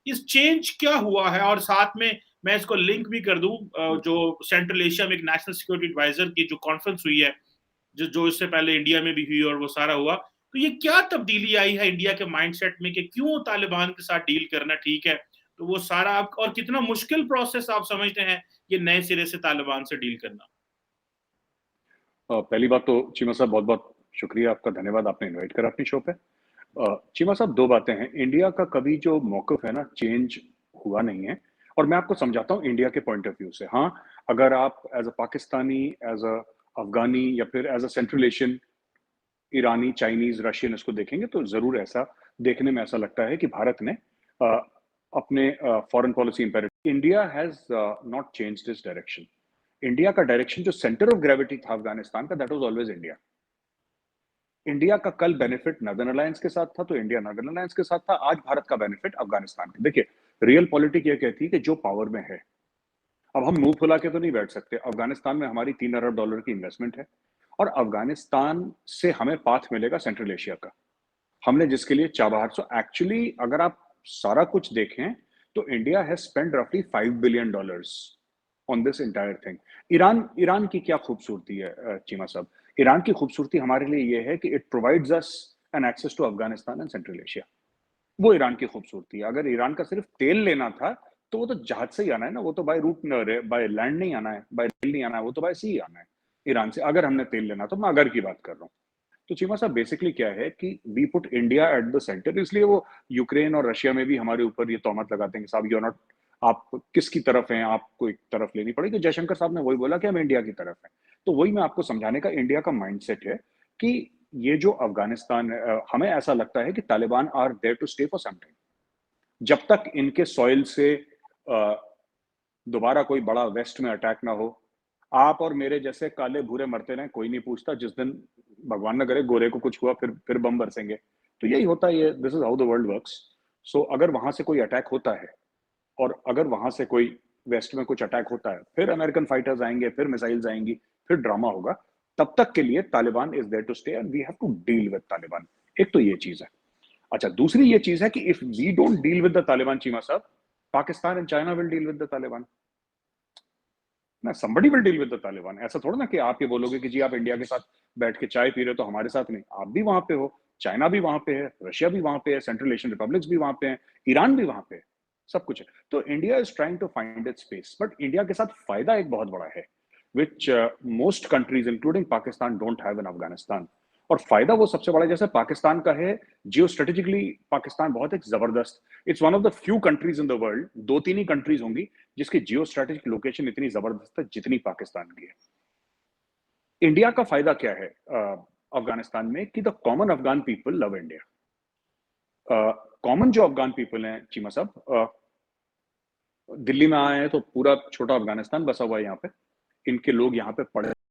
इस चेंज क्या हुआ है? और साथ में मैं इसको लिंक भी कर दूँ जो सेंट्रल एशिया में एक नेशनल सिक्योरिटी एडवाइजर की जो कॉन्फ्रेंस हुई है, जो जो इससे पहले इंडिया में भी हुई और वो सारा हुआ। तो ये क्या तब्दीली आई है इंडिया के माइंडसेट में कि क्यों तालिबान के साथ डील करना ठीक है? तो वो सारा आप और कितना मुश्किल प्रोसेस आप समझते हैं, ये नए सिरे से तालिबान से डील करना? पहली बात तो चीमा साहब बहुत-बहुत शुक्रिया आपका, धन्यवाद आपने इनवाइट करा अपनी शो पे। चीमा साहब 2 बातें हैं, इंडिया का कभी जो मौक़िफ़ है ना चेंज हुआ नहीं है और मैं आपको समझाता हूँ इंडिया के पॉइंट ऑफ व्यू से। हाँ, अगर आप as a Pakistani, as a Afghani या फिर as a central Asian, Irani, Chinese, Russian इसको देखेंगे तो ज़रूर ऐसा देखने में ऐसा लगता है कि भारत ने अ, अपने foreign policy imperative India has not changed its direction. India का डायरेक्शन जो सेंटर ऑफ ग्रेविटी था अफ़गानिस्तान का that was always India. India का कल बेनिफिट नॉर्दर्न अलायंस के साथ था, तो इंडिया नॉर्दर्न अलायंस के साथ था। आज भारत का बेनिफिट अफ़गानिस्तान के देखिए, रियल पॉलिटिक ये कहती है कि जो पावर में है, अब हम मुँह फुला के तो नहीं बैठ सकते। अफ़गानिस्तान में हमारी $3 अरब की इन्वेस्टमेंट है और अफ़गानिस्तान से हमें पाथ मिलेगा सेंट्रल एशिया का। हमने जिसके लिए चाबहार सो एक्चुअली अगर आप सारा कुछ देखें, तो इंडिया हैज़ स्पेंट रफली $5 billion on this entire thing. Iran Iran की क्या खूबसूरती है चीमा साहब? ईरान की खूबसूरती हमारे लिए ये है कि it provides us an access to Afghanistan and Central Asia. वो ईरान की खूबसूरती है। अगर ईरान का सिर्फ तेल लेना था, तो वो तो जहाज से ही आना है ना, वो तो बाय रूट न रे बाय लैंड नहीं आना है, बाय रेल नहीं आना है, वो तो बाय सी आना है, ईरान से। अगर हमने तेल लेना तो मैं अगर की बात कर रहा हूँ। तो चीमा साहब बेसिकली क्या है कि we put India at the centre, इसलिए वो यूक्रेन और रशिया में भी हमारे ऊपर ये तोहमत लगाते हैं कि साहब यू आर नॉट, आप किसकी तरफ हैं, आपको एक तरफ लेनी पड़ेगी। तो जयशंकर साहब ने वही बोला कि हम इंडिया की तरफ हैं। तो वही मैं आपको समझाने का इंडिया का माइंडसेट है कि ये जो अफगानिस्तान है, हमें ऐसा लगता है कि Taliban are there to stay for some time. जब तक इनके सॉइल से अ, दोबारा कोई बड़ा वेस्ट में अटैक ना हो, आप और मेरे जैसे काले भूरे मरते रहें, कोई नहीं पूछता। जिस दिन भगवान ना करे गोरे को कुछ हुआ, फिर बम बरसेंगे। तो यही होता है, ये this is how the world works. So अगर वहां से कोई अटैक होता है और अगर वहां से कोई वेस्ट में कुछ अटैक होता है, फिर अमेरिकन फाइटर्स आएंगे, फिर मिसाइल्स आएंगी, फिर ड्रामा होगा। तब तक के लिए Taliban is there to stay and we have to deal with Taliban. एक तो ये चीज है। अच्छा, दूसरी ये चीज है कि if we don't deal with the Taliban Cheema sahab, Pakistan and China will deal with the Taliban ना, somebody will deal with the Taliban. ऐसा थोड़ा ना कि आप ये बोलोगे कि जी आप इंडिया के साथ बैठ के चाय पी रहे हो तो हमारे साथ नहीं, आप भी वहां पे हो, चाइना भी वहां पे है, रशिया भी वहां पे है, सेंट्रल एशियन रिपब्लिक्स भी वहां पे हैं, ईरान भी वहां पे है, सब कुछ है। तो India is trying to find its space, but India के साथ फायदा एक बहुत बड़ा है which most countries including Pakistan don't have in Afghanistan. और फायदा वो सबसे बड़ा जैसे पाकिस्तान का है, जियो स्ट्रेटेजिकली पाकिस्तान बहुत एक जबरदस्त, it's one of the few countries in the world, दो तीन ही कंट्रीज होंगी जिसकी जियो स्ट्रेटेजिक लोकेशन इतनी जबरदस्त है जितनी पाकिस्तान की है। इंडिया का फायदा क्या है अफगानिस्तान में कि the common Afghan people love India. Common जो अफगान पीपल हैं चीमा साहब, दिल्ली में आए हैं तो पूरा छोटा अफगानिस्तान बसा हुआ है यहाँ पे। इनके लोग यहाँ पे पढ़े